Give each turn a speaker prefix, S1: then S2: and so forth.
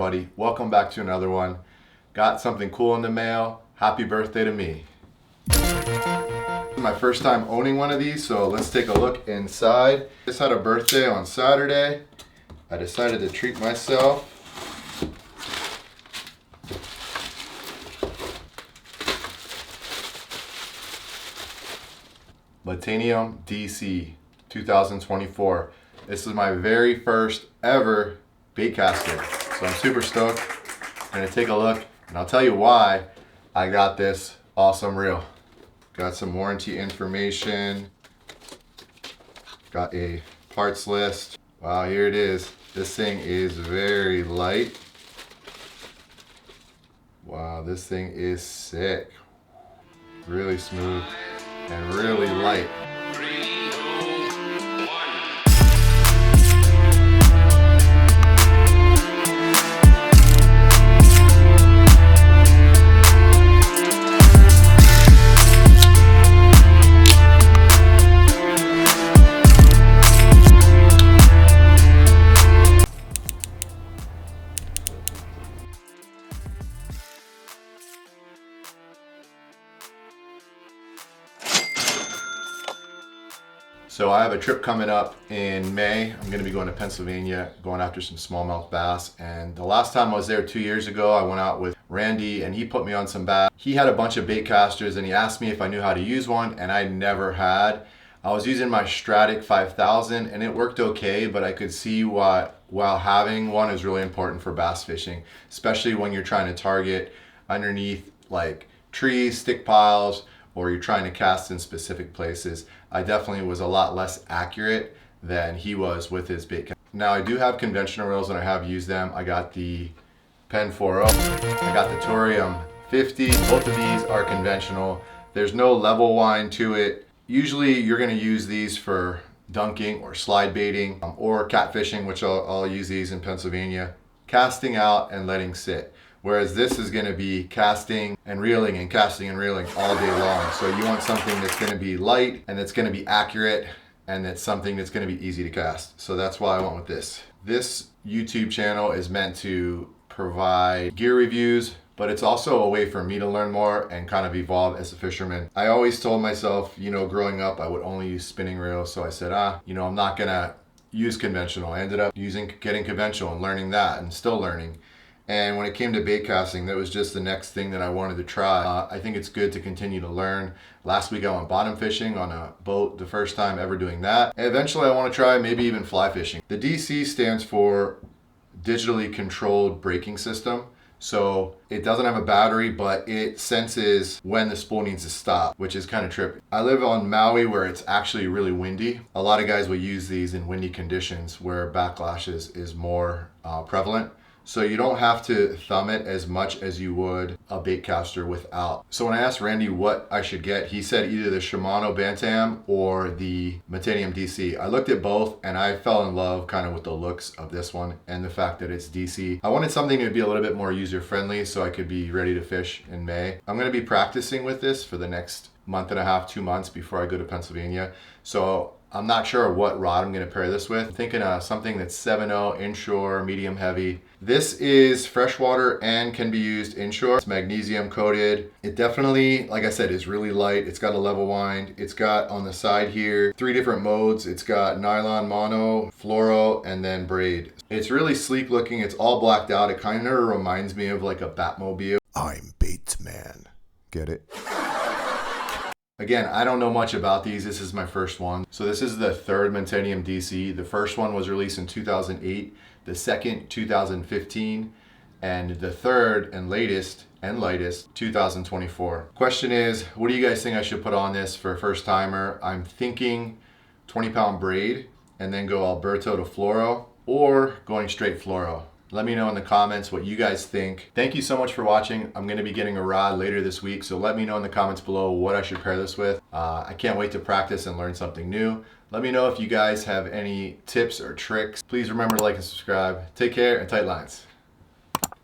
S1: everybody? Welcome back to another one. Got something cool in the mail. Happy birthday to me. My first time owning one of these, so let's take a look inside. Just had a birthday on Saturday. I decided to treat myself. Metanium Dc 2024. This is my very first ever bait caster, so I'm super stoked. I'm gonna take a look and I'll tell you why I got this awesome reel. Got some warranty information, got a parts list. Wow, here it is. This thing is very light. Wow, this thing is sick. Really smooth and really light. So I have a trip coming up in May. I'm gonna be going to Pennsylvania, going after some smallmouth bass. And the last time I was there 2 years ago, I went out with Randy and he put me on some bass. He had a bunch of bait casters and he asked me if I knew how to use one, and I never had. I was using my Stratic 5000 and it worked okay, but I could see while having one is really important for bass fishing, especially when you're trying to target underneath like trees, stick piles, or you're trying to cast in specific places. I definitely was a lot less accurate than he was with his bait cast. Now I do have conventional reels and I have used them. I got the Pen fluro, I got the Torium 50. Both of these are conventional. There's no level wind to it. Usually you're gonna use these for dunking or slide baiting or catfishing, which I'll use these in Pennsylvania. Casting out and letting sit. Whereas this is gonna be casting and reeling and casting and reeling all day long. So you want something that's gonna be light and that's gonna be accurate and that's something that's gonna be easy to cast. So that's why I went with this. This YouTube channel is meant to provide gear reviews, but it's also a way for me to learn more and kind of evolve as a fisherman. I always told myself, you know, growing up, I would only use spinning reels. So I said, I'm not gonna use conventional. I ended up getting conventional and learning that and still learning. And when it came to bait casting, that was just the next thing that I wanted to try. I think it's good to continue to learn. Last week I went bottom fishing on a boat, the first time ever doing that. And eventually I want to try maybe even fly fishing. The DC stands for digitally controlled braking system. So it doesn't have a battery, but it senses when the spool needs to stop, which is kind of trippy. I live on Maui where it's actually really windy. A lot of guys will use these in windy conditions where backlash is more prevalent. So you don't have to thumb it as much as you would a bait caster without. So when I asked Randy what I should get, he said either the Shimano Metanium or the Metanium Dc. I looked at both and I fell in love kind of with the looks of this one and the fact that it's DC. I wanted something to be a little bit more user-friendly so I could be ready to fish in May. I'm gonna be practicing with this for the next month and a half, 2 months before I go to Pennsylvania. So I'm not sure what rod I'm gonna pair this with. I'm thinking something that's 7.0 inshore, medium heavy. This is freshwater and can be used inshore. It's magnesium coated. It definitely, like I said, is really light. It's got a level wind. It's got on the side here 3 different modes. It's got nylon, mono, fluro, and then braid. It's really sleek looking. It's all blacked out. It kind of reminds me of like a Batmobile. I'm Batesman. Get it? Again, I don't know much about these. This is my first one. So this is the third Metanium DC. The first one was released in 2008, the second 2015, and the third and latest 2024. Question is, what do you guys think I should put on this for a first timer? I'm thinking 20-pound braid and then go Alberto to fluoro, or going straight fluoro. Let me know in the comments what you guys think. Thank you so much for watching. I'm gonna be getting a rod later this week, so let me know in the comments below what I should pair this with. I can't wait to practice and learn something new. Let me know if you guys have any tips or tricks. Please remember to like and subscribe. Take care and tight lines.